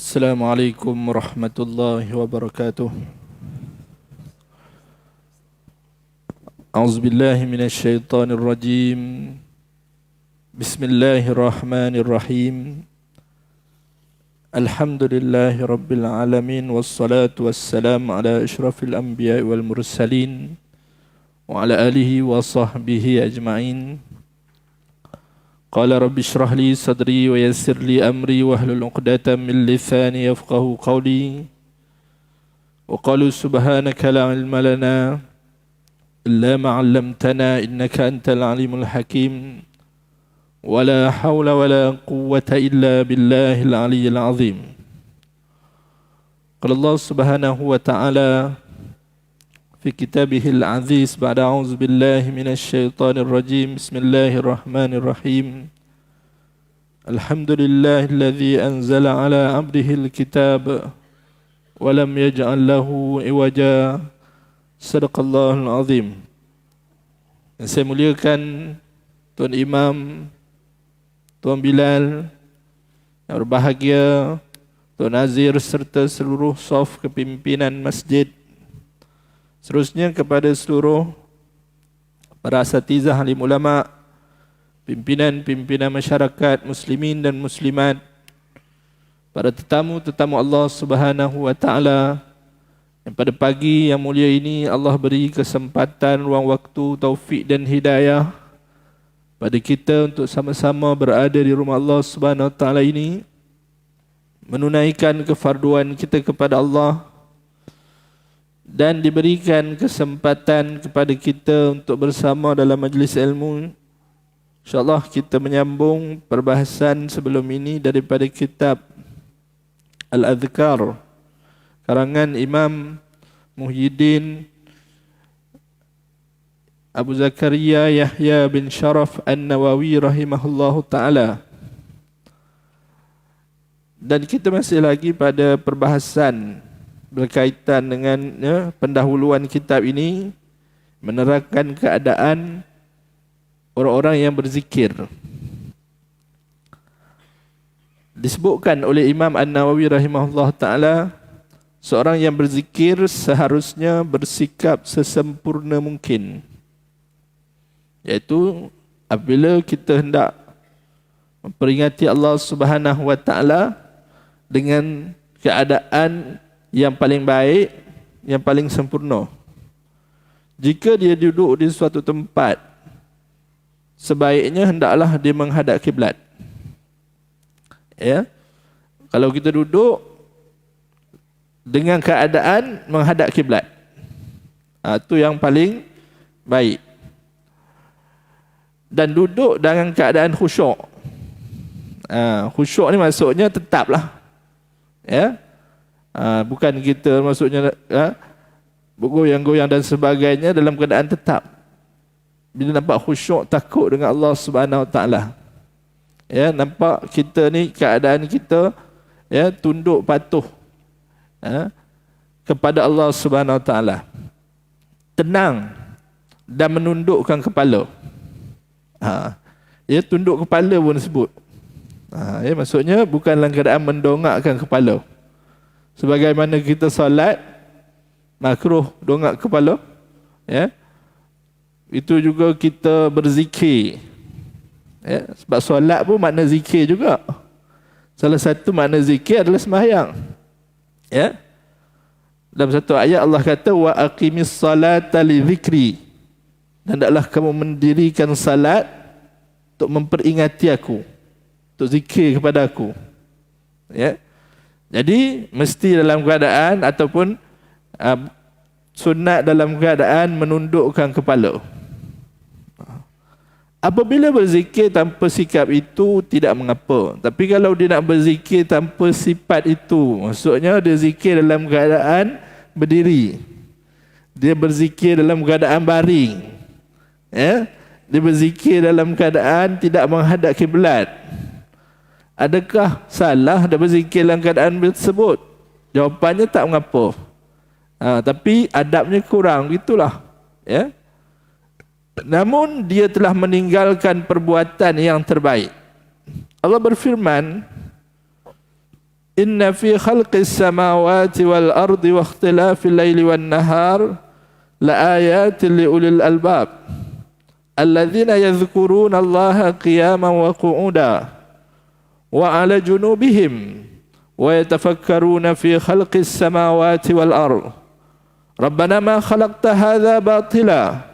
Assalamualaikum warahmatullahi wabarakatuh. A'udzubillahi minasyaitonir rajim. Bismillahirrahmanirrahim. Alhamdulillahi rabbil alamin wassalatu wassalamu ala asyrafil anbiya'i wal mursalin wa ala alihi wa sahbihi ajma'in. Qala rabbi shrah li sadri wa yassir li amri wahlul 'uqdatam min lisani yafqahu qawli. Wa qalu subhanaka la ilma lana illa ma 'allamtana innaka antal alimul hakim. Wa la hawla wa la quwwata illa billahil aliyyil azim. Qala Allah subhanahu wa ta'ala في كتابه العزيز بعد أعوذ بالله من الشيطان الرجيم بسم الله الرحمن الرحيم الحمد لله الذي أنزل على عبده الكتاب ولم يجعل له عوجا صدق الله العظيم. Saya muliakan Tuan Imam, Tuan Bilal yang berbahagia, Tuan Nazir serta seluruh saf kepimpinan masjid. Seterusnya kepada seluruh para asatizah, alim ulama, pimpinan-pimpinan masyarakat muslimin dan muslimat, para tetamu-tetamu Allah Subhanahu wa taala yang pada pagi yang mulia ini Allah beri kesempatan, ruang waktu, taufik dan hidayah pada kita untuk sama-sama berada di rumah Allah Subhanahu wa taala ini, menunaikan kefarduan kita kepada Allah, dan diberikan kesempatan kepada kita untuk bersama dalam majlis ilmu. InsyaAllah kita menyambung perbahasan sebelum ini daripada kitab Al-Adhkar karangan Imam Muhyiddin Abu Zakaria Yahya bin Sharaf An-Nawawi rahimahullahu ta'ala. Dan kita masih lagi pada perbahasan berkaitan dengan pendahuluan kitab ini, menerangkan keadaan orang-orang yang berzikir. Disebutkan oleh Imam An-Nawawi rahimahullah ta'ala, seorang yang berzikir seharusnya bersikap sesempurna mungkin, iaitu apabila kita hendak memperingati Allah Subhanahu wa ta'ala dengan keadaan yang paling baik, yang paling sempurna. Jika dia duduk di suatu tempat, sebaiknya hendaklah dia menghadap kiblat. Ya, kalau kita duduk dengan keadaan menghadap kiblat, itu yang paling baik. Dan duduk dengan keadaan khusyuk. Khusyuk ni maksudnya tetaplah, ya. Bukan kita maksudnya bergoyang-goyang dan sebagainya dalam keadaan tetap. Bila nampak khusyuk, takut dengan Allah Subhanahu wa taala, ya, nampak kita ni keadaan kita, ya, tunduk patuh, ya, kepada Allah Subhanahu wa taala, tenang dan menundukkan kepala. Ya, tunduk kepala pun disebut. Ya, maksudnya bukan dalam keadaan mendongakkan kepala. Sebagaimana kita solat, makruh dongak kepala, ya. Itu juga kita berzikir, ya. Sebab solat pun makna zikir juga. Salah satu makna zikir adalah sembahyang, ya. Dalam satu ayat Allah kata wa aqimis salata li dzikri, dan hendaklah kamu mendirikan salat untuk memperingati aku, untuk zikir kepada aku, ya. Jadi mesti dalam keadaan ataupun sunat dalam keadaan menundukkan kepala. Apabila berzikir tanpa sikap itu tidak mengapa. Tapi kalau dia nak berzikir tanpa sifat itu, maksudnya dia zikir dalam keadaan berdiri, dia berzikir dalam keadaan baring, ya, dia berzikir dalam keadaan tidak menghadap kiblat, adakah salah dia berzikir dalam keadaan tersebut? Jawapannya tak mengapa. Tapi adabnya kurang, gitulah, ya. Namun dia telah meninggalkan perbuatan yang terbaik. Allah berfirman, inna fi khalqis samawati wal ardi wa ikhtilafil laili wan nahar la ayatin li ulil albab alladzina yadhkuruna Allaha qiyaman wa qu'udan wa 'ala junubihim wa yatafakkaruna fi khalqis samawati wal ardi rabbana ma khalaqta hadza batila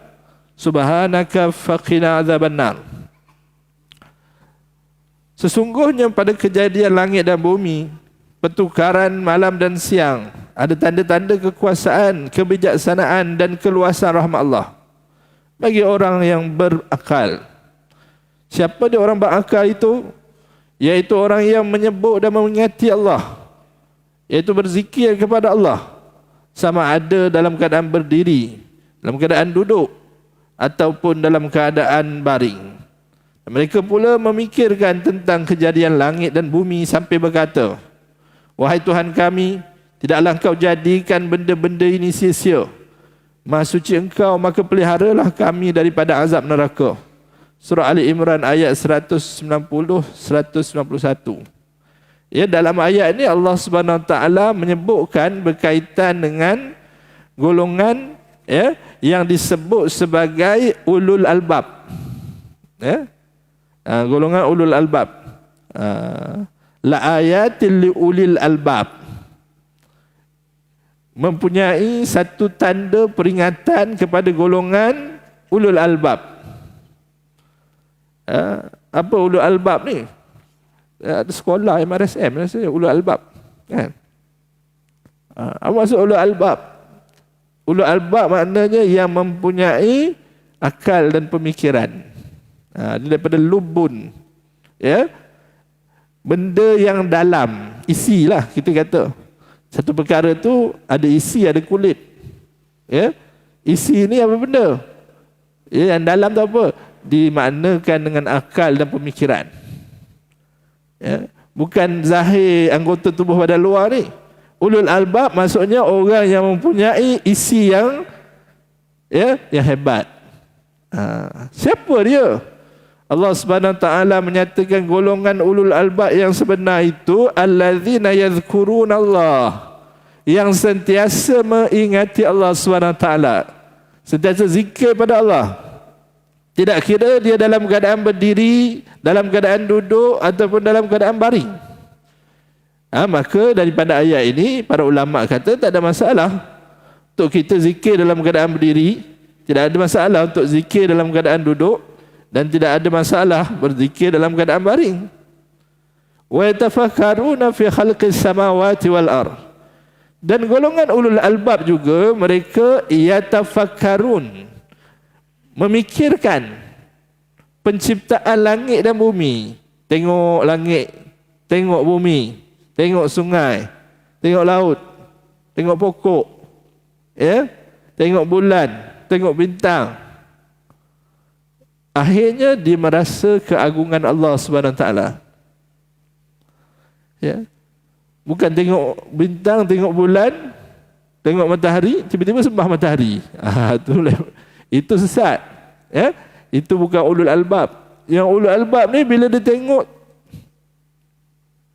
subhanaka faqina adzabannar. Sesungguhnya pada kejadian langit dan bumi, pertukaran malam dan siang, ada tanda-tanda kekuasaan, kebijaksanaan dan keluasan rahmat Allah bagi orang yang berakal. Siapa dia orang berakal itu? Yaitu orang yang menyebut dan mengingati Allah, yaitu berzikir kepada Allah, sama ada dalam keadaan berdiri, dalam keadaan duduk, ataupun dalam keadaan baring. Mereka pula memikirkan tentang kejadian langit dan bumi sampai berkata, wahai Tuhan kami, tidaklah Engkau jadikan benda-benda ini sia-sia. Maha suci Engkau, maka peliharalah kami daripada azab neraka. Surah Ali Imran ayat 190-191. Ya, dalam ayat ini Allah Subhanahu Wa Taala menyebutkan berkaitan dengan golongan yang disebut sebagai ulul albab. Golongan ulul albab. La ayatil li ulil albab, mempunyai satu tanda peringatan kepada golongan ulul albab. Apa ulul albab ni? Ada sekolah MRSM rasanya ulul albab, kan? Apa maksud ulul albab? Ulul albab maknanya yang mempunyai akal dan pemikiran. Daripada lubun, ya, benda yang dalam, isi lah kita kata. Satu perkara tu ada isi, ada kulit. Ya, isi ni apa benda? Ya, yang dalam tu apa? Dimaknakan dengan akal dan pemikiran. Ya, bukan zahir anggota tubuh pada luar ni. Ulul albab maksudnya orang yang mempunyai isi yang hebat. Siapa dia? Allah Subhanahu Wa Taala menyatakan golongan ulul albab yang sebenar itu allazina yadhkuruna Allah, yang sentiasa mengingati Allah Subhanahu Wa Taala, sentiasa zikir pada Allah. Tidak kira dia dalam keadaan berdiri, dalam keadaan duduk ataupun dalam keadaan baring. Maka daripada ayat ini para ulama kata tak ada masalah untuk kita zikir dalam keadaan berdiri, tidak ada masalah untuk zikir dalam keadaan duduk, dan tidak ada masalah berzikir dalam keadaan baring. Wa yatafakkaruna fi khalqis samawati wal ard. Dan golongan ulul albab juga mereka yatafakkarun, memikirkan penciptaan langit dan bumi. Tengok langit, tengok bumi, tengok sungai, tengok laut, tengok pokok, ya, tengok bulan, tengok bintang. Akhirnya dia merasa keagungan Allah Subhanahu Wa Taala. Ya. Bukan tengok bintang, tengok bulan, tengok matahari, tiba-tiba sembah matahari. Itu sesat. Ya. Itu bukan ulul albab. Yang ulul albab ni bila dia tengok,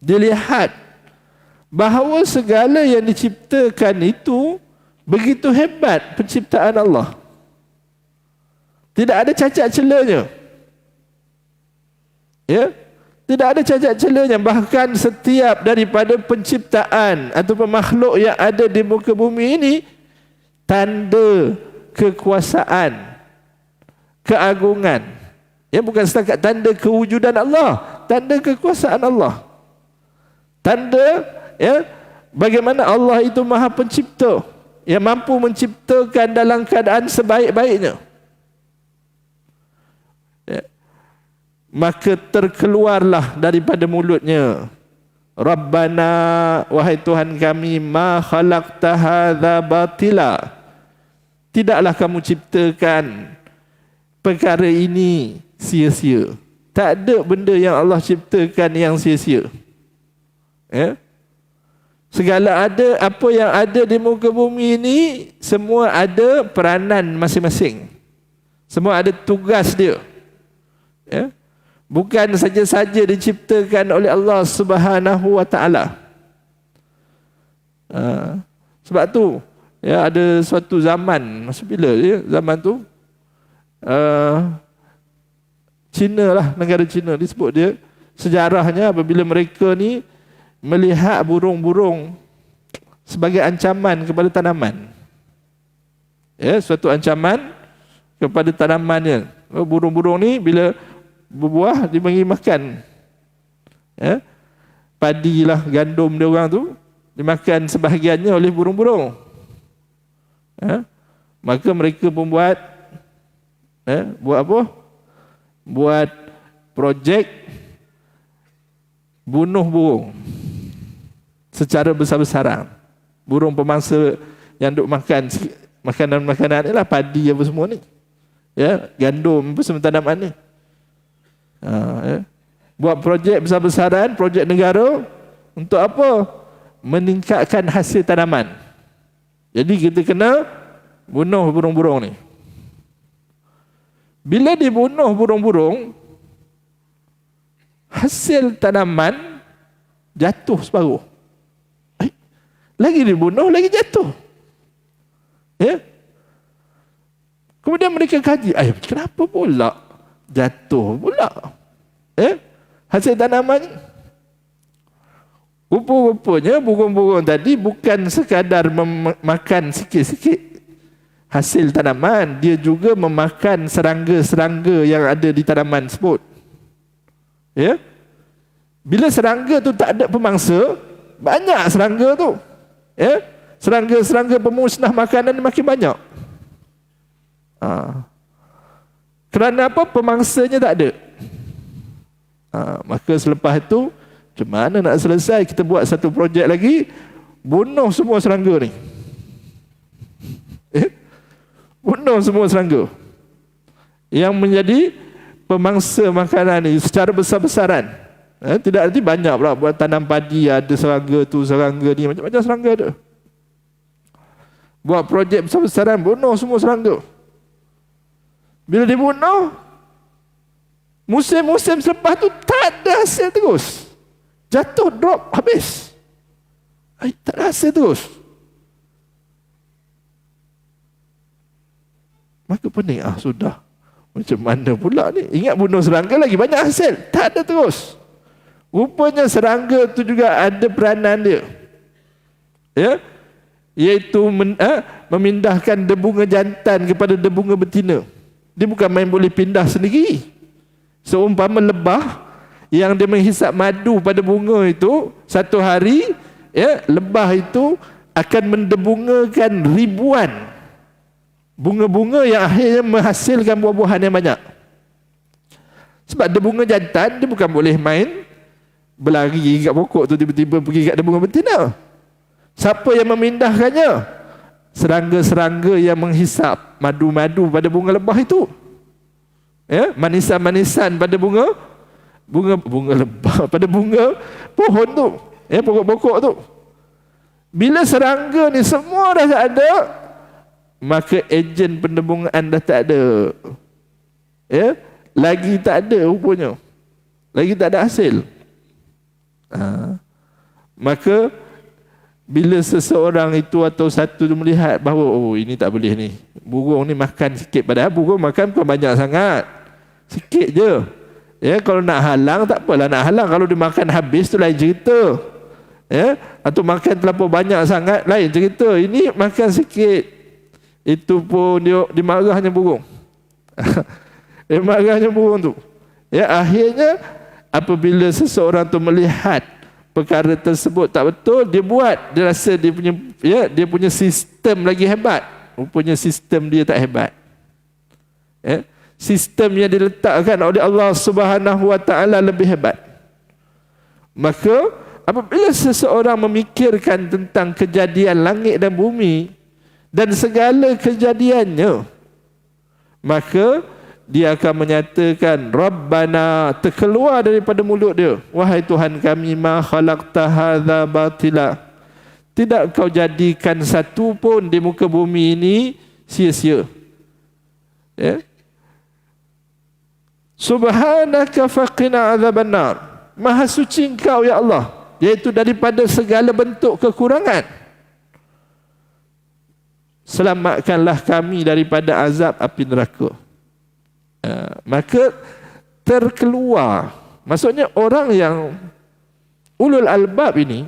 dia lihat bahawa segala yang diciptakan itu begitu hebat penciptaan Allah. Tidak ada cacat celanya. Ya? Tidak ada cacat celanya. Bahkan setiap daripada penciptaan ataupun makhluk yang ada di muka bumi ini tanda kekuasaan, keagungan. Ya, bukan setakat tanda kewujudan Allah, tanda kekuasaan Allah. Tanda bagaimana Allah itu Maha Pencipta, yang mampu menciptakan dalam keadaan sebaik-baiknya. Maka terkeluarlah daripada mulutnya, Rabbana, wahai Tuhan kami, ma khalaqta hadza batila, tidaklah kamu ciptakan perkara ini sia-sia. Tak ada benda yang Allah ciptakan yang sia-sia. Ya? Segala ada, apa yang ada di muka bumi ini semua ada peranan masing-masing. Semua ada tugas dia. Ya? Bukan saja-saja diciptakan oleh Allah Subhanahu Wa Taala. Sebab tu ya, ada suatu zaman, masa bila ya, zaman tu Cina lah, negara Cina disebut dia, sejarahnya apabila mereka ni melihat burung-burung sebagai ancaman kepada tanaman. Ya, suatu ancaman kepada tanamannya. Burung-burung ni bila berbuah dia bagi makan. Ya. Padi lah, gandum dia orang tu dimakan sebahagiannya oleh burung-burung. Ya. Maka mereka pun buat buat apa? Buat projek bunuh burung secara besar-besaran. Burung pemangsa yang duk makan makanan-makanan ni lah, padi apa semua ni. Ya, gandum apa semua tanaman ni. Ya. Buat projek besar-besaran, projek negara untuk apa? Meningkatkan hasil tanaman. Jadi kita kena bunuh burung-burung ni. Bila dibunuh burung-burung, hasil tanaman jatuh separuh. Lagi dibunuh, lagi jatuh. Ya. Kemudian mereka kaji, kenapa pula jatuh pula? Hasil tanaman. Rupa-rupanya burung-burung tadi bukan sekadar makan sikit-sikit hasil tanaman, dia juga memakan serangga-serangga yang ada di tanaman tersebut. Ya. Bila serangga tu tak ada pemangsa, banyak serangga tu. Ya. Serangga-serangga pemusnah makanan makin banyak. Kerana apa? Pemangsanya tak ada. Maka selepas itu, macam mana nak selesai? Kita buat satu projek lagi, bunuh semua serangga ni. Bunuh semua serangga yang menjadi pemangsa makanan ni secara besar-besaran. Tidak arti banyak pula buat tanam padi, ada serangga tu, serangga ni, macam-macam serangga ada. Buat projek besar-besaran, bunuh semua serangga. Bila dibunuh, musim-musim selepas tu tak ada hasil terus. Jatuh, drop, habis. Tak ada hasil terus. Maka pening, sudah. Macam mana pula ni? Ingat bunuh serangga lagi banyak hasil. Tak ada terus. Rupanya serangga tu juga ada peranan dia. Ya? Iaitu memindahkan debunga jantan kepada debunga betina. Dia bukan main boleh pindah sendiri. Seumpama lebah yang dia menghisap madu pada bunga itu, satu hari ya, lebah itu akan mendebungakan ribuan bunga-bunga yang akhirnya menghasilkan buah-buahan yang banyak. Sebab debunga jantan dia bukan boleh main berlari kat pokok tu tiba-tiba pergi kat debunga betina. Siapa yang memindahkannya? Serangga-serangga yang menghisap madu-madu pada bunga lebah itu. Ya, manisan-manisan pada bunga lebah, pada bunga pohon tu, ya, pokok-pokok tu. Bila serangga ni semua dah tak ada, maka ejen pendebungaan dah tak ada. Ya, lagi tak ada rupanya. Lagi tak ada hasil. Maka bila seseorang itu atau satu melihat bahawa ini tak boleh ni, burung ni makan sikit, padahal burung makan bukan banyak sangat, sikit je. Ya, kalau nak halang tak apalah, nak halang. Kalau dia makan habis tu lain cerita. Ya, atau makan terlalu banyak sangat lain cerita. Ini makan sikit, itu pun dia dimarahnya burung. Dia marahnya burung tu. Ya, akhirnya apabila seseorang tu melihat perkara tersebut tak betul, dia buat, dia rasa dia punya sistem lagi hebat. Rupanya sistem dia tak hebat. Ya, sistem yang diletakkan oleh Allah Subhanahu Wa Taala lebih hebat. Maka apabila seseorang memikirkan tentang kejadian langit dan bumi dan segala kejadiannya, maka dia akan menyatakan Rabbana, terkeluar daripada mulut dia, wahai Tuhan kami, ma khalaqta hadza batila, tidak kau jadikan satu pun di muka bumi ini sia-sia. Ya. Subhanaka faqina azabannar, maha suci engkau ya Allah, iaitu daripada segala bentuk kekurangan. selamatkanlah kami daripada azab api neraka. Maka terkeluar, maksudnya orang yang ulul albab ini,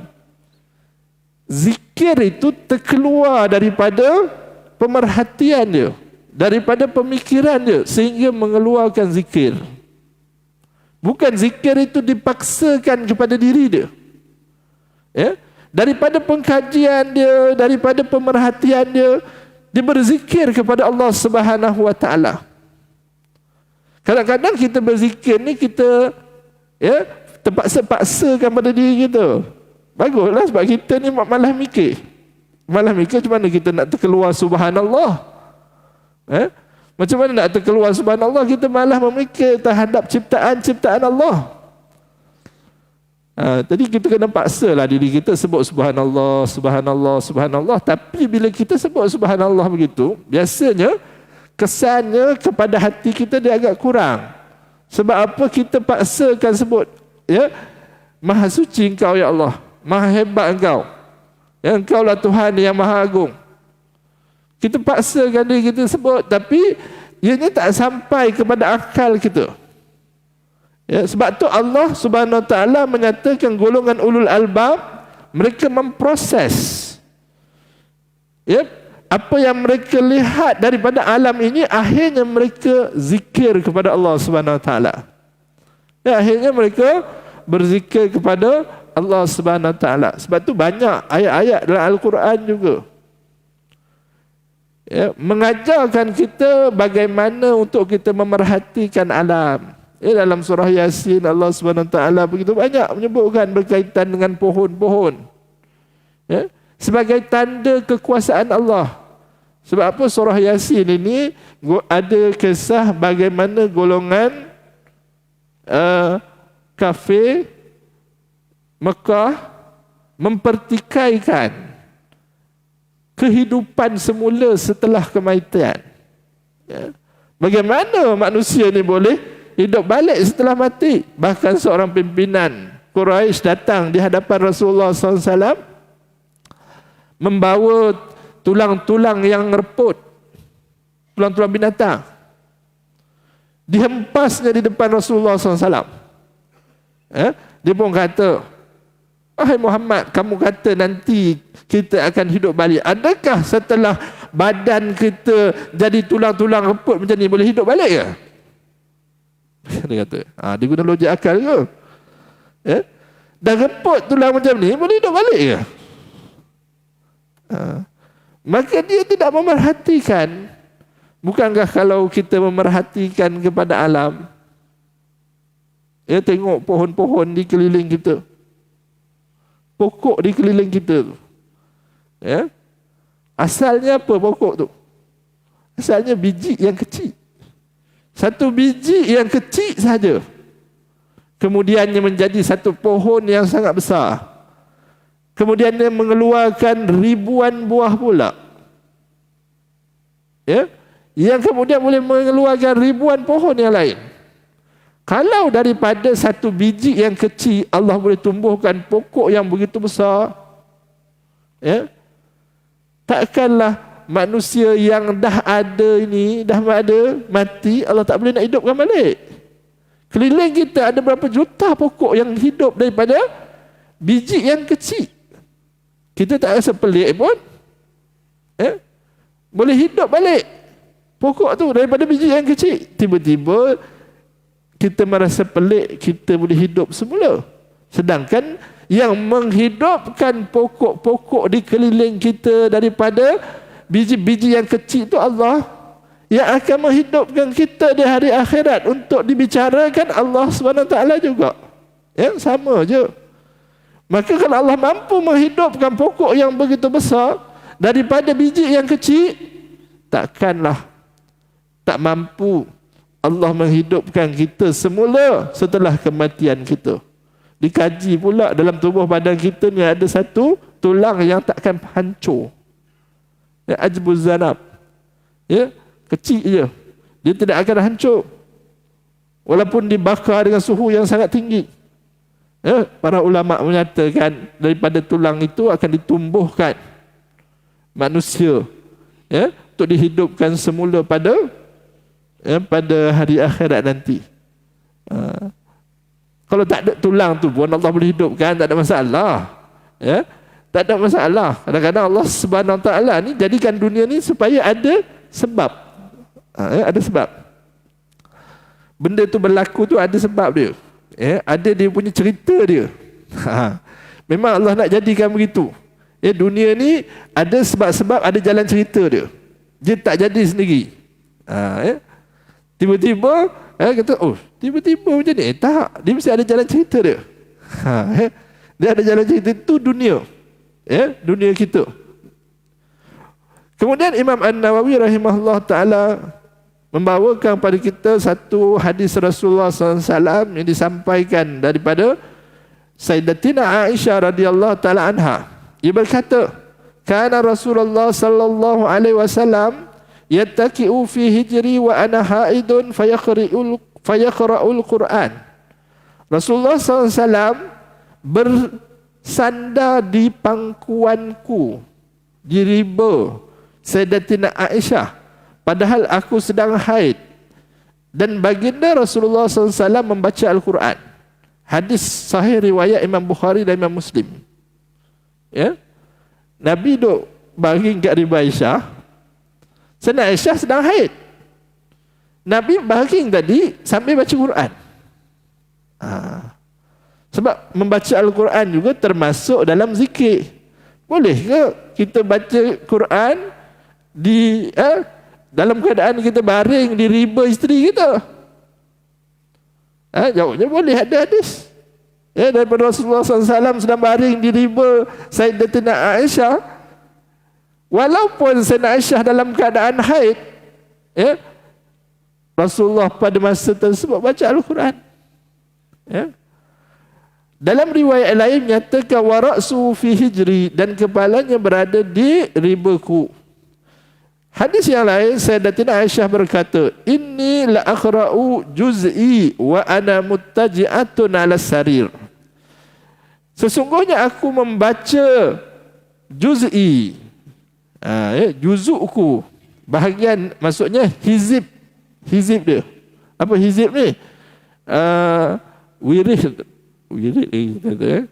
zikir itu terkeluar daripada pemerhatian dia, daripada pemikiran dia, sehingga mengeluarkan zikir. Bukan zikir itu dipaksakan kepada diri dia, ya? Daripada pengkajian dia, daripada pemerhatian dia, dia berzikir kepada Allah Subhanahu wa taala. Kadang-kadang kita berzikir ni kita, ya, terpaksa-paksakan pada diri kita. Baguslah, sebab kita ni malah mikir. Malah mikir macam mana kita nak terkeluar subhanallah. Macam mana nak terkeluar subhanallah, kita malah memikir terhadap ciptaan-ciptaan Allah. Jadi kita kena paksalah diri kita sebut subhanallah, subhanallah, subhanallah. Tapi bila kita sebut subhanallah begitu, biasanya kesannya kepada hati kita dia agak kurang. Sebab apa? Kita paksakan sebut, ya, maha suci engkau ya Allah, maha hebat engkau, ya, engkau lah Tuhan yang maha agung. Kita paksakan diri kita sebut, tapi ianya tak sampai kepada akal kita. Ya, sebab tu Allah Subhanahu wa taala menyatakan golongan ulul albab, mereka memproses, ya, apa yang mereka lihat daripada alam ini, akhirnya mereka zikir kepada Allah Subhanahu wa taala. Ya, akhirnya mereka berzikir kepada Allah Subhanahu wa taala. Sebab tu banyak ayat-ayat dalam Al-Quran juga, ya, mengajarkan kita bagaimana untuk kita memerhatikan alam. Dalam surah Yasin, Allah Subhanahu wa taala begitu banyak menyebutkan berkaitan dengan pohon-pohon, ya, sebagai tanda kekuasaan Allah. Sebab apa? Surah Yasin ini ada kisah bagaimana golongan kafir Mekah mempertikaikan kehidupan semula setelah kematian. Ya. Bagaimana manusia ni boleh hidup balik setelah mati? Bahkan seorang pimpinan Quraisy datang di hadapan Rasulullah SAW membawa tulang-tulang yang reput, tulang-tulang binatang. Dihempasnya di depan Rasulullah SAW. Dia pun kata, wahai Muhammad, kamu kata nanti kita akan hidup balik. Adakah setelah badan kita jadi tulang-tulang reput macam ni boleh hidup balik ke? Dia kata, dia guna logik akal ke? Ya? Dah reput tulang macam ni, boleh hidup balik ke? Maka dia tidak memerhatikan. Bukankah kalau kita memerhatikan kepada alam, ya, tengok pohon-pohon di keliling kita, pokok di keliling kita tu, ya, asalnya apa pokok tu? Asalnya biji yang kecil. Satu biji yang kecil saja, kemudiannya menjadi satu pohon yang sangat besar. Kemudiannya mengeluarkan ribuan buah pula, ya, yang kemudian boleh mengeluarkan ribuan pohon yang lain. Kalau daripada satu biji yang kecil Allah boleh tumbuhkan pokok yang begitu besar, ya, takkanlah manusia yang dah ada ini, dah ada, mati, Allah tak boleh nak hidupkan balik. Keliling kita ada berapa juta pokok yang hidup daripada biji yang kecil. Kita tak rasa pelik pun, boleh hidup balik pokok tu daripada biji yang kecil. Tiba-tiba kita merasa pelik, kita boleh hidup semula. Sedangkan yang menghidupkan pokok-pokok di keliling kita daripada biji-biji yang kecil itu Allah. Yang akan menghidupkan kita di hari akhirat untuk dibicarakan Allah SWT juga. Ya, sama je. Maka kalau Allah mampu menghidupkan pokok yang begitu besar daripada biji yang kecil, takkanlah tak mampu Allah menghidupkan kita semula setelah kematian kita. Dikaji pula dalam tubuh badan kita ni ada satu tulang yang takkan hancur. Ya, ajbuz zanab. Ya, kecil je. Dia tidak akan hancur walaupun dibakar dengan suhu yang sangat tinggi. Ya, para ulama menyatakan daripada tulang itu akan ditumbuhkan manusia ya, untuk dihidupkan semula pada hari akhirat nanti. Kalau tak ada tulang tu pun Allah boleh hidupkan, tak ada masalah. Ya, tak ada masalah. Kadang-kadang Allah Subhanahu Wa Taala ni jadikan dunia ni supaya ada sebab. Ada sebab. Benda tu berlaku tu ada sebab dia. Ada dia punya cerita dia. Memang Allah nak jadikan begitu. Dunia ni ada sebab-sebab, ada jalan cerita dia. Dia tak jadi sendiri. Tiba-tiba kata, tiba-tiba macam ni. Tak, dia mesti ada jalan cerita dia. Dia ada jalan cerita, itu dunia. Dunia kita. Kemudian Imam An-Nawawi rahimahullah ta'ala membawakan kepada kita satu hadis Rasulullah SAW yang disampaikan daripada Sayyidatina Aisyah radhiyallahu ta'ala anha. Ia berkata, kana Rasulullah sallallahu alaihi wasallam yattaki'u fi hijri wa ana haidun fayaqra'ul Quran. Rasulullah SAW bersandar di pangkuanku, di riba Sayyidatina Aisyah, padahal aku sedang haid, dan baginda Rasulullah SAW membaca Al-Quran. Hadis sahih riwayat Imam Bukhari dan Imam Muslim. Nabi duk baring kat riba Aisyah, Sayyidatina Aisyah sedang haid. Nabi baring tadi sambil baca Quran. Sebab membaca Al-Quran juga termasuk dalam zikir. Boleh ke kita baca Quran di dalam keadaan kita baring di riba isteri kita? Jawabnya boleh, ada hadis. Daripada Rasulullah SAW sedang baring di riba Sayyidatina Aisyah. Walaupun Sayyidatina Aisyah dalam keadaan haid, Rasulullah pada masa tersebut baca Al-Quran. Dalam riwayat lain nyatakan wa ra'su fi hijri, dan kepalanya berada di ribaku. Hadis yang lain Sayyidatina Aisyah berkata, inni la aqra'u juz'i wa ana muttaji'atun 'ala sarir. Sesungguhnya aku membaca juz'i, juzukku, bahagian, maksudnya hizib dia. Apa hizib ni? Wirid kata,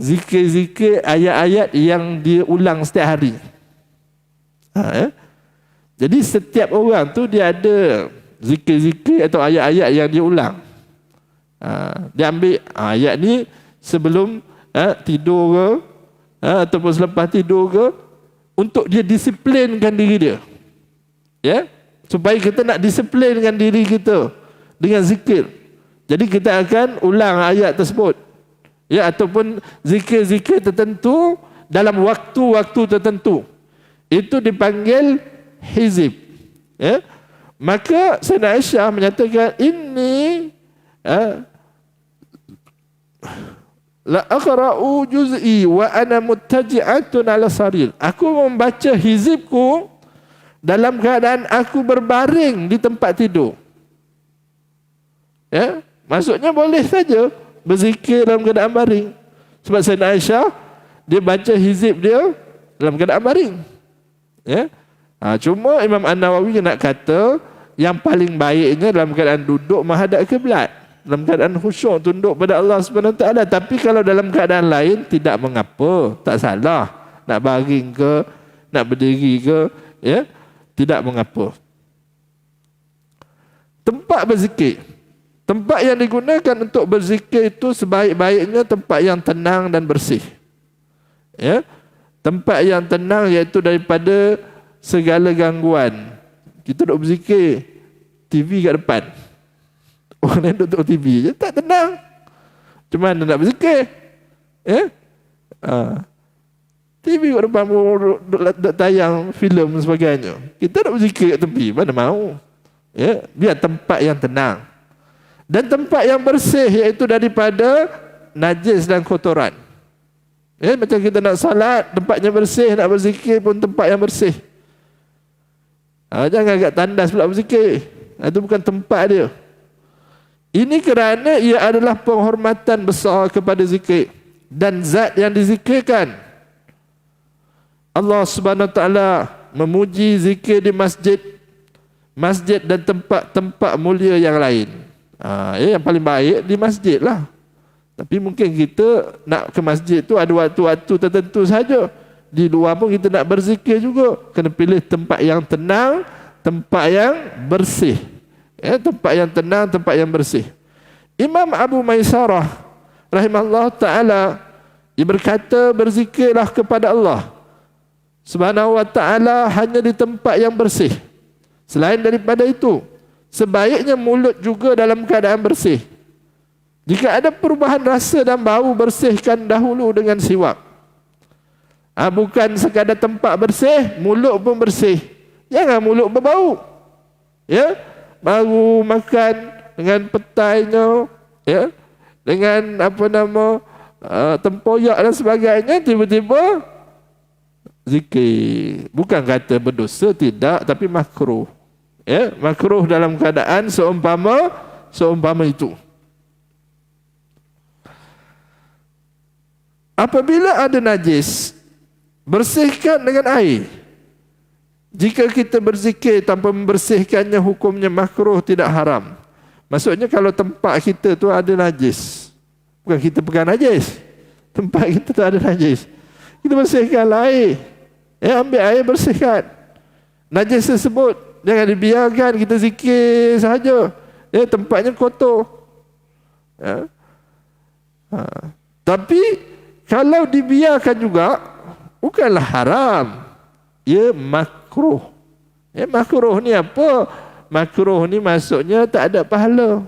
zikir-zikir, ayat-ayat yang diulang setiap hari. Jadi setiap orang tu dia ada zikir-zikir atau ayat-ayat yang dia ulang. Dia ambil ayat ni sebelum tidur ke, ataupun selepas tidur ke, untuk dia disiplinkan diri dia. Supaya kita nak disiplinkan diri kita dengan zikir. Jadi kita akan ulang ayat tersebut. Ataupun zikir-zikir tertentu dalam waktu-waktu tertentu. Itu dipanggil hizib. Maka Sayyidatina Aisyah menyatakan, ini la aqra'u juz'i wa ana muttaji'atun 'ala sarir. Aku membaca hizibku dalam keadaan aku berbaring di tempat tidur. Maksudnya boleh saja berzikir dalam keadaan baring. Sebab Sayyidatina Aisyah dia baca hizib dia dalam keadaan baring. Cuma Imam An-Nawawi nak kata yang paling baiknya dalam keadaan duduk menghadap kiblat, dalam keadaan khusyuk, tunduk pada Allah Subhanahu Wa Taala. Tapi kalau dalam keadaan lain tidak mengapa, tak salah. Nak baring ke, nak berdiri ke, tidak mengapa. Tempat berzikir, tempat yang digunakan untuk berzikir itu sebaik-baiknya tempat yang tenang dan bersih. Tempat yang tenang iaitu daripada segala gangguan. Kita duduk berzikir, TV kat depan, orang lain duduk TV je, tak tenang. Macam mana nak berzikir? TV kat depan duduk tayang filem dan sebagainya. Kita duduk berzikir kat tepi, mana mau? Biar tempat yang tenang. Dan tempat yang bersih iaitu daripada najis dan kotoran. Macam kita nak salat, tempatnya bersih, nak berzikir pun tempat yang bersih. Jangan agak tandas pula berzikir. Itu bukan tempat dia. Ini kerana ia adalah penghormatan besar kepada zikir. Dan zat yang dizikirkan, Allah Subhanahu Wa Taala memuji zikir di masjid, masjid dan tempat-tempat mulia yang lain. Yang paling baik di masjid lah. Tapi mungkin kita nak ke masjid tu ada waktu-waktu tertentu saja. Di luar pun kita nak berzikir juga. Kena pilih tempat yang tenang, tempat yang bersih. Tempat yang tenang, tempat yang bersih. Imam Abu Maisarah rahimahullah ta'ala, dia berkata, berzikirlah kepada Allah Subhanahu wa ta'ala hanya di tempat yang bersih. Selain daripada itu, sebaiknya mulut juga dalam keadaan bersih. Jika ada perubahan rasa dan bau, bersihkan dahulu dengan siwak. Bukan sekadar tempat bersih, mulut pun bersih. Jangan mulut berbau. Baru makan dengan petainya, dengan tempoyak dan sebagainya, tiba-tiba zikir. Bukan kata berdosa, tidak, tapi makruh. Makruh dalam keadaan seumpama itu. Apabila ada najis, bersihkan dengan air. Jika kita berzikir tanpa membersihkannya, hukumnya makruh, tidak haram. Maksudnya kalau tempat kita tu ada najis, bukan kita pegang najis, tempat kita tu ada najis, kita bersihkan air. Ambil air, bersihkan najis tersebut. Jangan dibiarkan kita zikir sahaja. Tempatnya kotor. Tapi kalau dibiarkan juga, bukanlah haram. Makruh. Makruh ni apa? Makruh ni maksudnya tak ada pahala.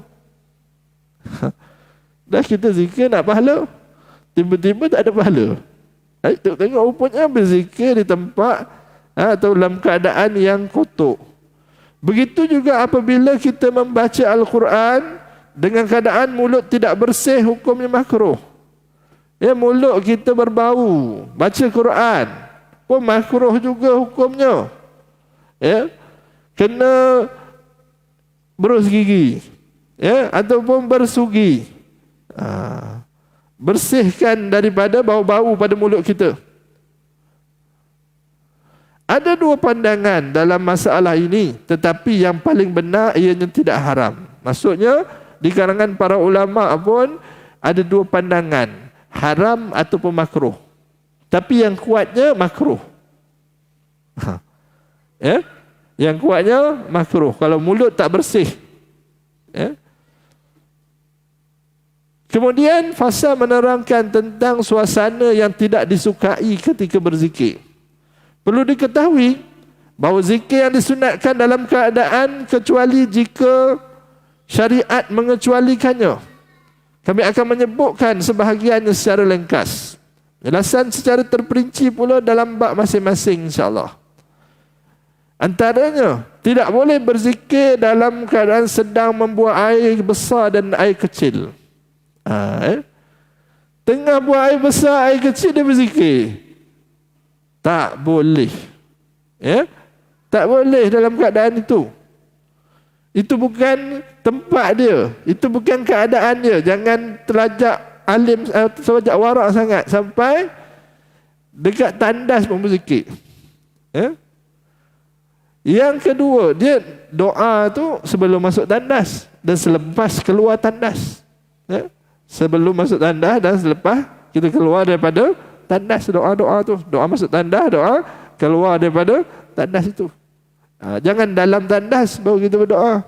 Dah kita zikir nak pahala, tiba-tiba tak ada pahala. Tengok rupanya berzikir di tempat atau dalam keadaan yang kotor. Begitu juga apabila kita membaca Al-Quran dengan keadaan mulut tidak bersih, hukumnya makruh. Mulut kita berbau, baca Quran pun makruh juga hukumnya. Kena berus gigi, ataupun bersugi. Bersihkan daripada bau-bau pada mulut kita. Ada dua pandangan dalam masalah ini, tetapi yang paling benar ianya tidak haram. Maksudnya di kalangan para ulama pun ada dua pandangan, haram ataupun makruh. Tapi yang kuatnya makruh. Yang kuatnya makruh kalau mulut tak bersih. Kemudian fasal menerangkan tentang suasana yang tidak disukai ketika berzikir. Perlu diketahui bahawa zikir yang disunatkan dalam keadaan kecuali jika syariat mengecualikannya. Kami akan menyebutkan sebahagiannya secara ringkas. Jelasan secara terperinci pula dalam bab masing-masing, insya-Allah. Antaranya, tidak boleh berzikir dalam keadaan sedang membuang air besar dan air kecil. Tengah buang air besar, air kecil, dia berzikir. Tak boleh. Tak boleh dalam keadaan itu. Itu bukan tempat dia. Itu bukan keadaan dia. Jangan terlajak alim, terlajak warak sangat sampai dekat tandas pun berzikir. Yang kedua, dia doa tu sebelum masuk tandas dan selepas keluar tandas. Sebelum masuk tandas dan selepas kita keluar daripada tandas, doa-doa tu. Doa masuk tandas, doa keluar daripada tandas itu. Jangan dalam tandas baru kita berdoa.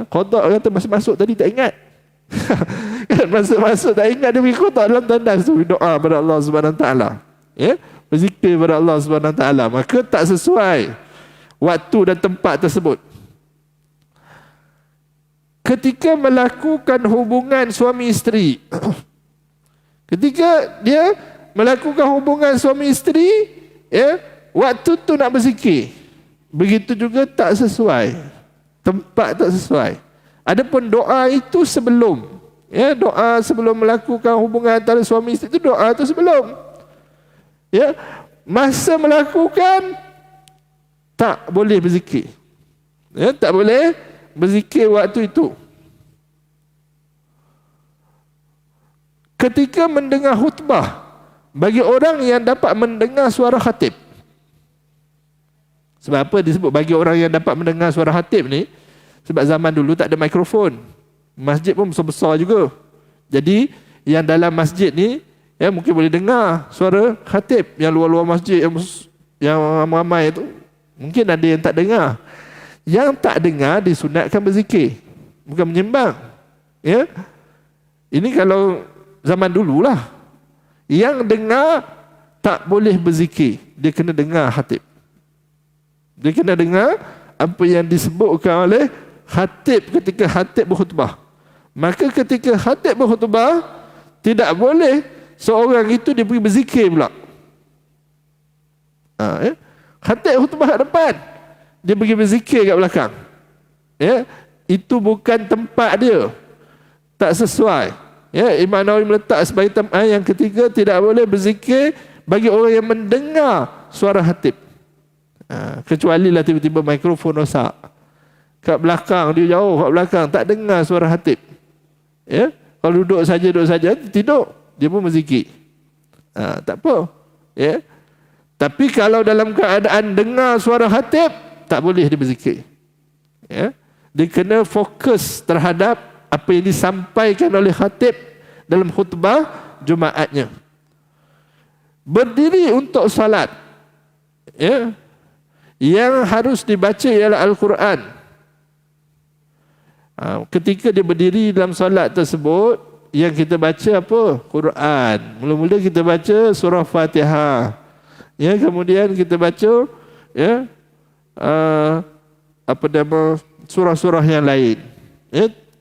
Qada kata masuk tadi tak ingat. Kan masuk tak ingat, dia pergi qada dalam tandas tu, doa kepada Allah Subhanahu taala. Berzikir kepada Allah Subhanahu taala, maka tak sesuai waktu dan tempat tersebut. Ketika melakukan hubungan suami isteri, ketika dia melakukan hubungan suami isteri, waktu tu nak berzikir, begitu juga tak sesuai, tempat tak sesuai. Adapun doa itu sebelum, doa sebelum melakukan hubungan antara suami isteri itu, doa itu sebelum. Masa melakukan tak boleh berzikir. Tak boleh berzikir waktu itu. Ketika mendengar khutbah, bagi orang yang dapat mendengar suara khatib, Sebab apa disebut bagi orang yang dapat mendengar suara khatib ni? Sebab zaman dulu tak ada mikrofon. Masjid pun besar-besar juga. Jadi yang dalam masjid ni mungkin boleh dengar suara khatib. Yang luar-luar masjid yang ramai-ramai tu mungkin ada yang tak dengar. Yang tak dengar disunatkan berzikir, bukan menyembang. Ya. Ini kalau zaman dululah. Yang dengar tak boleh berzikir, dia kena dengar khatib. Dia kena dengar apa yang disebutkan oleh khatib ketika khatib berkhutbah. Maka ketika khatib berkhutbah, tidak boleh seorang itu dia pergi berzikir pula. Khatib khutbah kat depan, dia pergi berzikir kat belakang. Itu bukan tempat dia. Tak sesuai. Imam Nawawi meletak sebagai tempat yang ketiga, tidak boleh berzikir bagi orang yang mendengar suara khatib. Kecuali lah tiba-tiba mikrofon rosak kat belakang, dia jauh kat belakang, tak dengar suara khatib. Kalau duduk saja tidur, dia pun berzikir. Tak apa. Tapi kalau dalam keadaan dengar suara khatib, tak boleh dia berzikir. Dia kena fokus terhadap apa yang disampaikan oleh khatib dalam khutbah Jumaatnya. Berdiri untuk salat, yang harus dibaca ialah Al-Quran. Ketika dia berdiri dalam salat tersebut, yang kita baca apa? Quran. Mula-mula kita baca surah Fatihah. Kemudian kita baca surah-surah yang lain.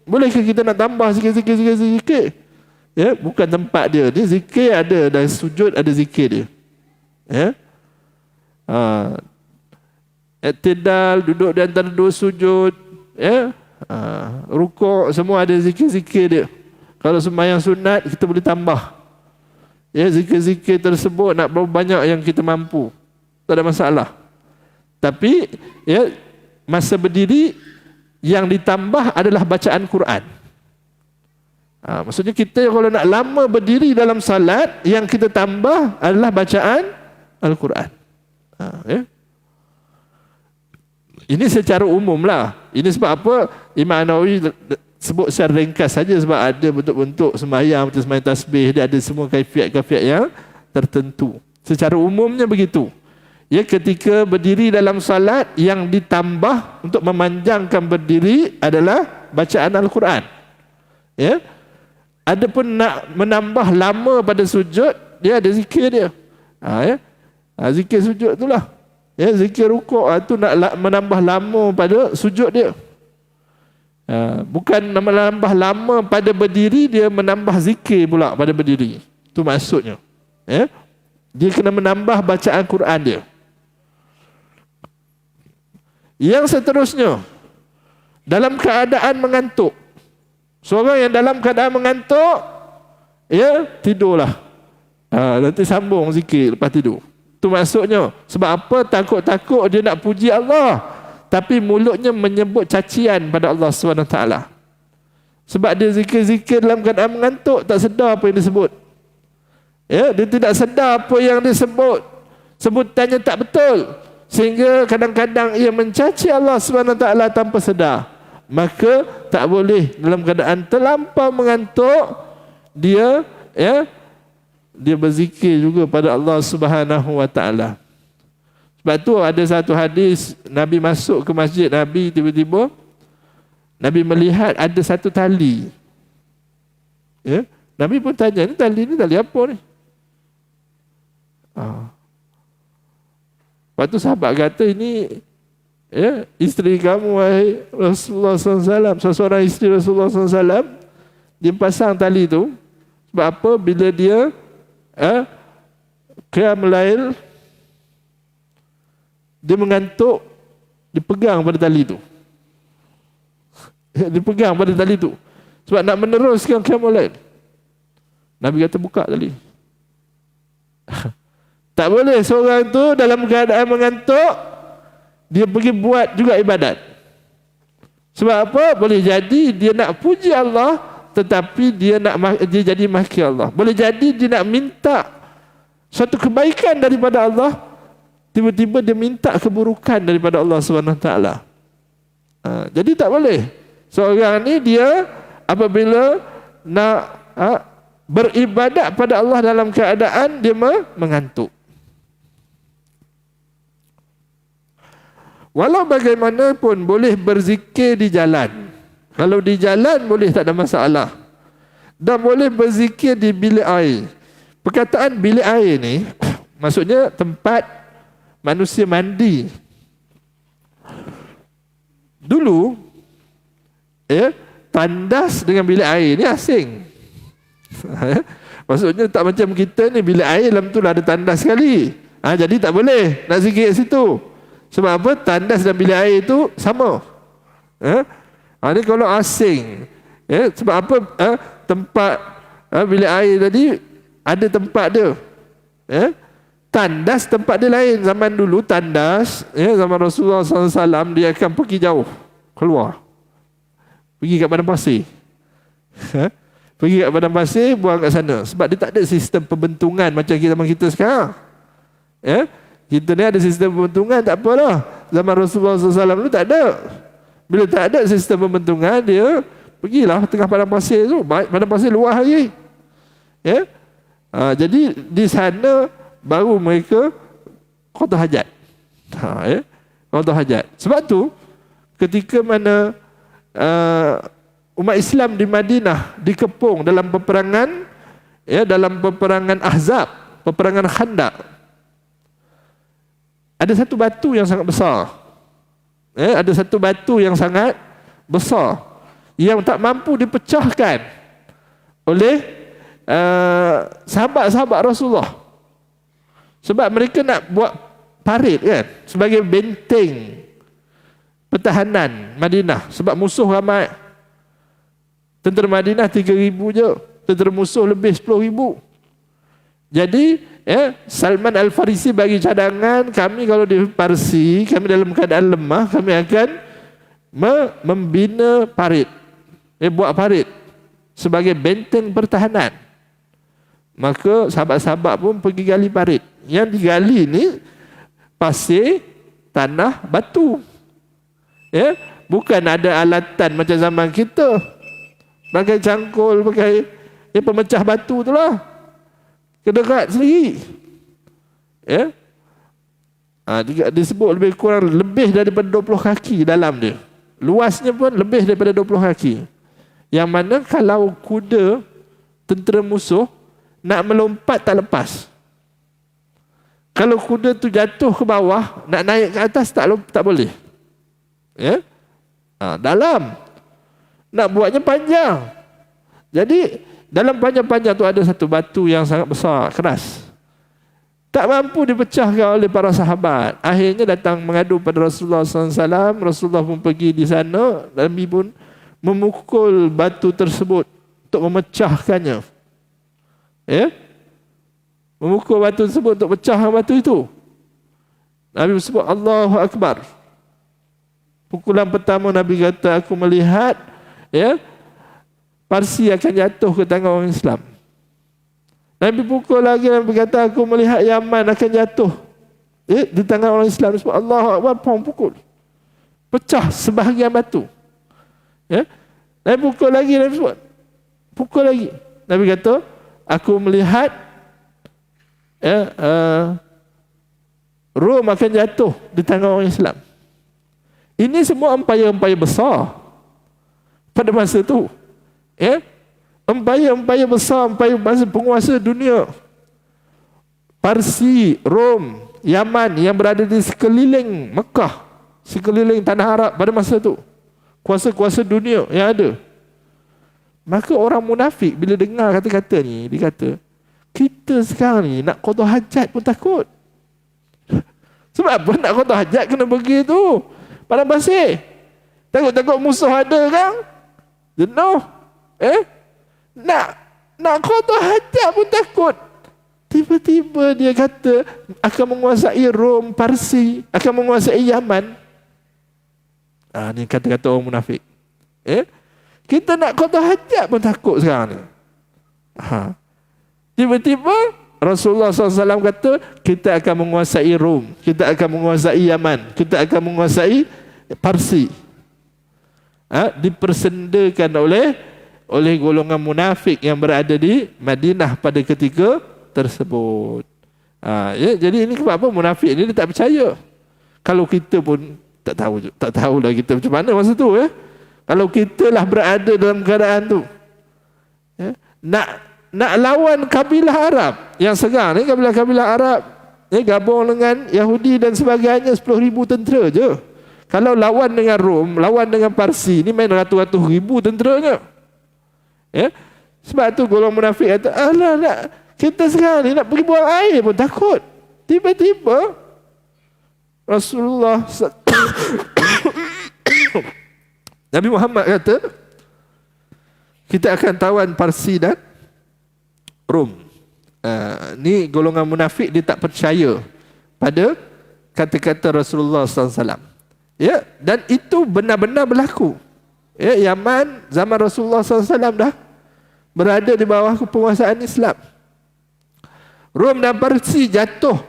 Bolehkah kita nak tambah sikit-sikit? Bukan tempat dia. Dia zikir ada, dan sujud ada zikir dia. I'tidal, duduk di antara dua sujud, rukuk, semua ada zikir-zikir dia. Kalau sembahyang sunat, kita boleh tambah. Zikir-zikir tersebut nak berapa banyak yang kita mampu, tak ada masalah. Tapi masa berdiri yang ditambah adalah bacaan Quran. Maksudnya kita kalau nak lama berdiri dalam salat, yang kita tambah adalah bacaan Al-Quran. Ini secara umum lah. Ini sebab apa Imam Nawawi sebut secara ringkas saja, sebab ada bentuk-bentuk sembahyang macam sembahyang tasbih, dia ada semua kaifiat-kaifiat yang tertentu. Secara umumnya begitu. Ketika berdiri dalam salat, yang ditambah untuk memanjangkan berdiri adalah bacaan Al-Quran. Adapun nak menambah lama pada sujud, dia ada zikir dia. Zikir sujud itulah. Zikir rukuk itu nak menambah lama pada sujud dia. Bukan menambah lama pada berdiri, dia menambah zikir pula pada berdiri. Itu maksudnya. Dia kena menambah bacaan Quran dia. Yang seterusnya, dalam keadaan mengantuk. Seorang yang dalam keadaan mengantuk, tidurlah. Nanti sambung zikir lepas tidur. Itu maksudnya. Sebab apa? Takut-takut dia nak puji Allah, tapi mulutnya menyebut cacian pada Allah SWT. Sebab dia zikir-zikir dalam keadaan mengantuk, tak sedar apa yang disebut. Dia tidak sedar apa yang disebut. Sebutannya tak betul. Sehingga kadang-kadang ia mencaci Allah SWT tanpa sedar. Maka tak boleh dalam keadaan terlampau mengantuk, dia berzikir juga pada Allah Subhanahu Wa Taala. Sebab tu ada satu hadis, Nabi masuk ke masjid Nabi, tiba-tiba Nabi melihat ada satu tali. Nabi pun tanya, ni tali apa ni? Lepas tu sahabat kata, ini isteri kamu, wahai Rasulullah SAW. Seorang isteri Rasulullah SAW, dia pasang tali tu. Sebab apa? Bila dia qiyamul lail, dia mengantuk, dipegang pada tali tu. Dipegang pada tali tu. Sebab nak meneruskan qiyamul lail. Nabi kata, buka tali. Tak boleh seorang tu dalam keadaan mengantuk, dia pergi buat juga ibadat. Sebab apa? Boleh jadi dia nak puji Allah, tetapi dia jadi maki Allah. Boleh jadi dia nak minta suatu kebaikan daripada Allah, tiba-tiba dia minta keburukan daripada Allah SWT. Jadi tak boleh. Seorang ni dia apabila nak beribadat pada Allah dalam keadaan dia mengantuk. Walau bagaimanapun boleh berzikir di jalan. Kalau di jalan boleh, tak ada masalah. Dan boleh berzikir di bilik air. Perkataan bilik air ni maksudnya tempat manusia mandi. Dulu tandas dengan bilik air ni asing. Maksudnya tak macam kita ni, bilik air dalam tu lah ada tandas sekali. Jadi tak boleh nak zikir kat situ. Sebab apa? Tandas dan bilik air tu sama. Ni kalau asing. Sebab apa? Tempat bilik air tadi ada tempat dia. Tandas tempat dia lain. Zaman dulu tandas, zaman Rasulullah SAW, dia akan pergi jauh, keluar, pergi kat padang pasir. Pergi kat padang pasir, buang kat sana. Sebab dia tak ada sistem pembentungan macam zaman kita sekarang. Kita ni ada sistem pembentungan, tak apalah. Zaman Rasulullah SAW tu tak ada. Bila tak ada sistem pembentungan, dia pergilah tengah padang pasir tu. Padang pasir luas lagi. Jadi di sana baru mereka qada hajat. Qada hajat. Sebab tu ketika mana umat Islam di Madinah dikepung dalam peperangan, dalam peperangan Ahzab, peperangan Khandaq, ada satu batu yang sangat besar. Ada satu batu yang sangat besar yang tak mampu dipecahkan oleh sahabat-sahabat Rasulullah. Sebab mereka nak buat parit kan, sebagai benteng pertahanan Madinah. Sebab musuh ramai. Tentera Madinah 3,000 je, tentera musuh lebih 10,000. Jadi Salman Al-Farisi bagi cadangan, kami kalau di Parsi, kami dalam keadaan lemah, kami akan membina parit, buat parit sebagai benteng pertahanan. Maka sahabat-sahabat pun pergi gali parit. Yang digali ni pasir, tanah, batu. Bukan ada alatan macam zaman kita, pakai cangkul, pakai pemecah batu tu lah, kedekat sendiri. Disebut lebih kurang lebih daripada 20 kaki dalam dia. Luasnya pun lebih daripada 20 kaki. Yang mana kalau kuda tentera musuh nak melompat tak lepas. Kalau kuda tu jatuh ke bawah, nak naik ke atas tak boleh. Dalam. Nak buatnya panjang. Jadi dalam panjang-panjang tu ada satu batu yang sangat besar, keras. Tak mampu dipecahkan oleh para sahabat. Akhirnya datang mengadu pada Rasulullah SAW. Rasulullah pun pergi di sana. Nabi pun memukul batu tersebut untuk memecahkannya. Memukul batu tersebut untuk pecahkan batu itu. Nabi sebut Allahu Akbar. Pukulan pertama Nabi kata, aku melihat Parsi akan jatuh ke tangan orang Islam. Nabi pukul lagi, Nabi kata, aku melihat Yaman akan jatuh di tangan orang Islam. Sebab Allahu Akbar, pukul, pecah sebahagian batu. Nabi pukul lagi, Nabi sebut, pukul lagi. Nabi kata, aku melihat Rom akan jatuh di tangan orang Islam. Ini semua empayar-empayar besar pada masa itu. Empayar-empayar besar, empayar masa penguasa dunia. Parsi, Rom, Yaman yang berada di sekeliling Mekah, sekeliling tanah Arab pada masa itu. Kuasa-kuasa dunia yang ada. Maka orang munafik bila dengar kata-kata ni, dia kata, kita sekarang ni nak qada hajat pun takut. Sebab apa nak qada hajat kena pergi tu padang pasir? Takut-takut musuh ada kan? Jenuh. Nak qada hajat pun takut. Tiba-tiba dia kata akan menguasai Rom, Parsi, akan menguasai Yaman. Ni kata-kata orang munafik. Kita nak qada hajat pun takut sekarang ni. Tiba-tiba Rasulullah SAW kata, kita akan menguasai Rom, kita akan menguasai Yaman, kita akan menguasai Parsi. Dipersendakan oleh golongan munafik yang berada di Madinah pada ketika tersebut. Jadi ini sebab apa munafik ini dia tak percaya. Kalau kita pun tak tahulah kita macam mana masa tu Kalau kita lah berada dalam keadaan tu, nak lawan kabilah Arab yang sekarang ni, kabilah-kabilah Arab gabung dengan Yahudi dan sebagainya, 10,000 tentera je. Kalau lawan dengan Rom, lawan dengan Parsi, ni main ratus-ratus ribu tenteranya. Sebab tu golongan munafik kata, alah, kita sekarang ni nak pergi buang air pun takut. Tiba-tiba Rasulullah Nabi Muhammad kata, kita akan tawan Parsi dan Rom. Ni golongan munafik, dia tak percaya pada kata-kata Rasulullah SAW. Dan itu benar-benar berlaku. Yaman zaman Rasulullah SAW dah berada di bawah penguasaan Islam. Rom dan Parsi jatuh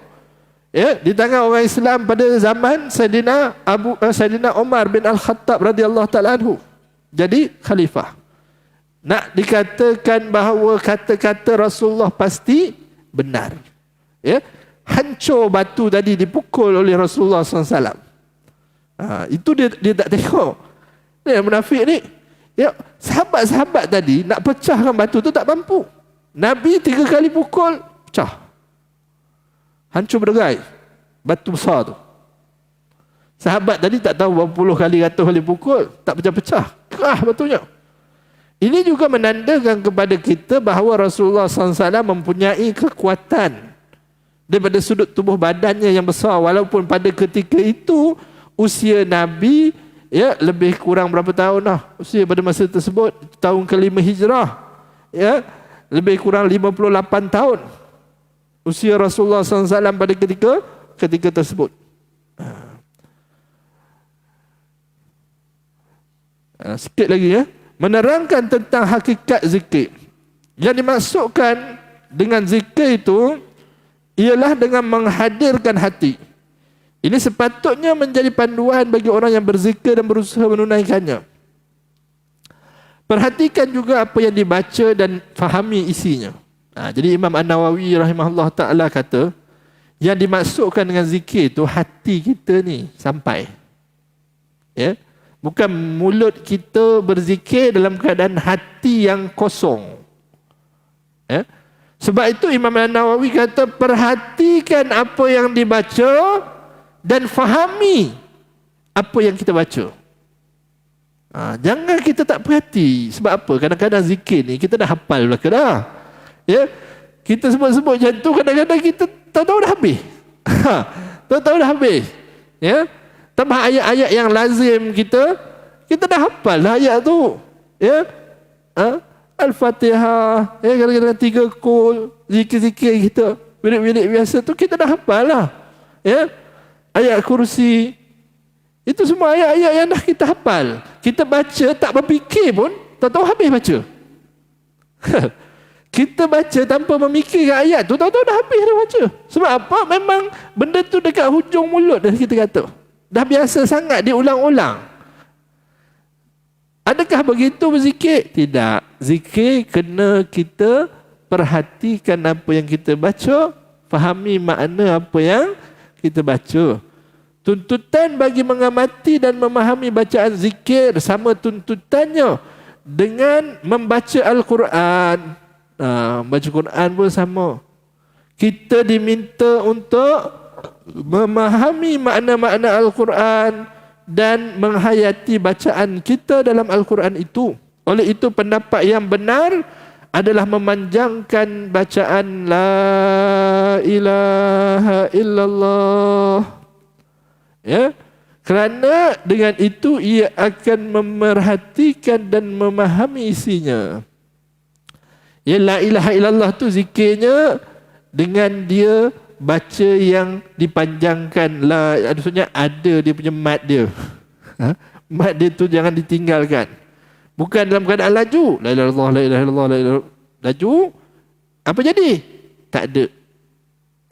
di tangan orang Islam pada zaman Sayyidina Umar bin Al-Khattab radhiyallahu ta'ala anhu jadi khalifah. Nak dikatakan bahawa kata-kata Rasulullah pasti benar. Hancur batu tadi dipukul oleh Rasulullah SAW. Itu dia tak tengok. Dia munafik ni. Sahabat-sahabat tadi nak pecahkan batu tu tak mampu. Nabi 3 kali pukul, pecah. Hancur berderai. Batu besar tu. Sahabat tadi tak tahu berapa puluh kali, ratus kali pukul, tak pecah-pecah. Kerah batunya. Ini juga menandakan kepada kita bahawa Rasulullah SAW mempunyai kekuatan daripada sudut tubuh badannya yang besar. Walaupun pada ketika itu usia Nabi lebih kurang berapa tahun lah. Usia pada masa tersebut tahun ke-5 Hijrah. Lebih kurang 58 tahun. Usia Rasulullah SAW pada ketika tersebut. Sikit lagi menerangkan tentang hakikat zikir. Yang dimaksudkan dengan zikir itu ialah dengan menghadirkan hati. Ini sepatutnya menjadi panduan bagi orang yang berzikir dan berusaha menunaikannya. Perhatikan juga apa yang dibaca dan fahami isinya. Jadi Imam An-Nawawi rahimahullah ta'ala kata, yang dimaksudkan dengan zikir itu hati kita ni sampai. Bukan mulut kita berzikir dalam keadaan hati yang kosong. Sebab itu Imam An-Nawawi kata, perhatikan apa yang dibaca dan fahami apa yang kita baca. Jangan kita tak perhati. Sebab apa? Kadang-kadang zikir ni kita dah hafal belaka dah. Kita sebut-sebut macam tu, kadang-kadang kita tahu-tahu dah habis. Tahu-tahu dah habis. Tambah ayat-ayat yang lazim kita dah hafal dah ayat tu. Al-Fatihah, kadang-kadang 3 kul, zikir-zikir kita, wirid-wirid biasa tu kita dah hafal lah. Ayat kursi, itu semua ayat-ayat yang dah kita hafal. Kita baca tak berfikir pun, tahu-tahu habis baca. Kita baca tanpa memikirkan ayat tu, tahu-tahu dah habis dah baca. Sebab apa? Memang benda tu dekat hujung mulut dah kita kata. Dah biasa sangat diulang-ulang. Adakah begitu berzikir? Tidak. Zikir kena kita perhatikan apa yang kita baca, fahami makna apa yang kita baca. Tuntutan bagi mengamati dan memahami bacaan zikir sama tuntutannya dengan membaca Al-Quran. Baca Quran pun sama. Kita diminta untuk memahami makna-makna Al-Quran dan menghayati bacaan kita dalam Al-Quran itu. Oleh itu pendapat yang benar adalah memanjangkan bacaan La ilaha illallah. Kerana dengan itu ia akan memerhatikan dan memahami isinya. La ilaha illallah tu zikirnya dengan dia baca yang dipanjangkan. Maksudnya ada dia punya mat dia. Mat dia tu jangan ditinggalkan. Bukan dalam keadaan laju. La ilaha illallah, la ilaha illallah, la ilaha. Laju, apa jadi? Tak ada.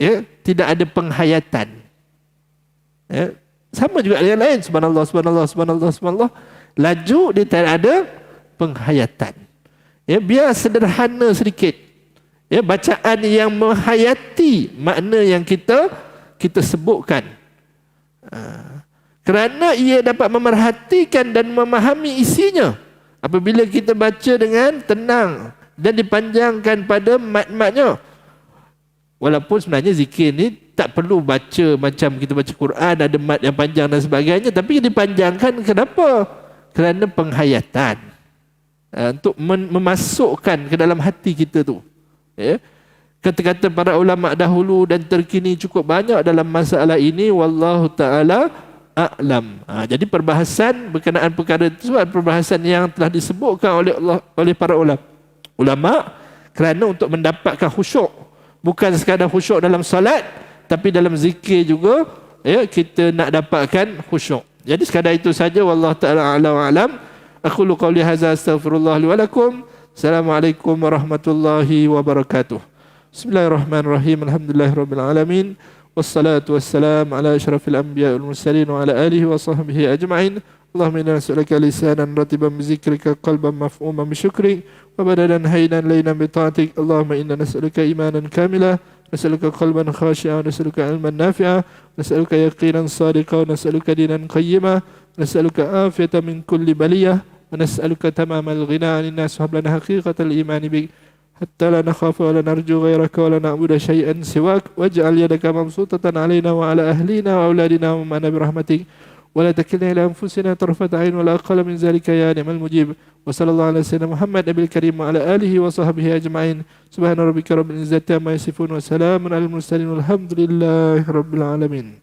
ya, tidak ada penghayatan. Ya, sama juga dengan lain, subhanallah, subhanallah, subhanallah, subhanallah. Laju dia tak ada penghayatan. Ya, biar sederhana sedikit. Ya, bacaan yang menghayati makna yang kita sebutkan. Kerana ia dapat memerhatikan dan memahami isinya. Apabila kita baca dengan tenang dan dipanjangkan pada mat-matnya. Walaupun sebenarnya zikir ni tak perlu baca macam kita baca Quran, ada mat yang panjang dan sebagainya, tapi dipanjangkan kenapa? Kerana penghayatan. Untuk memasukkan ke dalam hati kita tu. Ya. Kata-kata para ulama dahulu dan terkini cukup banyak dalam masalah ini, wallahu taala a'lam. Jadi perbahasan berkenaan perkara tersebut, perbahasan yang telah disebutkan oleh para ulama kerana untuk mendapatkan khusyuk, bukan sekadar khusyuk dalam solat, tapi dalam zikir juga, ya, kita nak dapatkan khusyuk. Jadi sekadar itu saja, wallahu taala a'lam. Aqulu qawli hadza astaghfirullah li wa lakum. Assalamualaikum warahmatullahi wabarakatuh. Bismillahirrahmanirrahim. Alhamdulillahirabbil alamin. Wassalatu wassalamu ala asyrafil anbiya'i wal mursalin wa ala alihi wa sahbihi ajma'in. Allahumma inna nas'aluka lisanan ratiban bi zikrika, qalban maf'uman bi syukrik, wa badanan haynan laynan bi ta'atik. Allahumma inna nas'aluka imanan kamila, nas'aluka qalban khashi'an, nas'aluka ilman nafi'a, nas'aluka yaqinan sadiqan, nas'aluka dinan qayyima, nas'aluka afiyatan min kulli baliyah, wa nas'aluka tamamal ghina 'anil nas, wa hab lana haqiqatal iman bik, hatta la nakhafu wa la narju ghayraka wa la na'budu syai'an siwak, waj'al yadaka mabsutatan 'alaina wa 'ala ahlina wa auladina wa ma'ana bi rahmatik, wa la takilna ila anfusina tarfata 'ain wa la aqalla min zalika ya ni'mal mujib. Wa sallallahu ala sayyidina Muhammad nabil karim wa ala alihi wa sahbihi ajma'in. Subhana rabbika rabbil izzati amma yasifun wa salamun alal mursalin walhamdulillahi rabbil alamin.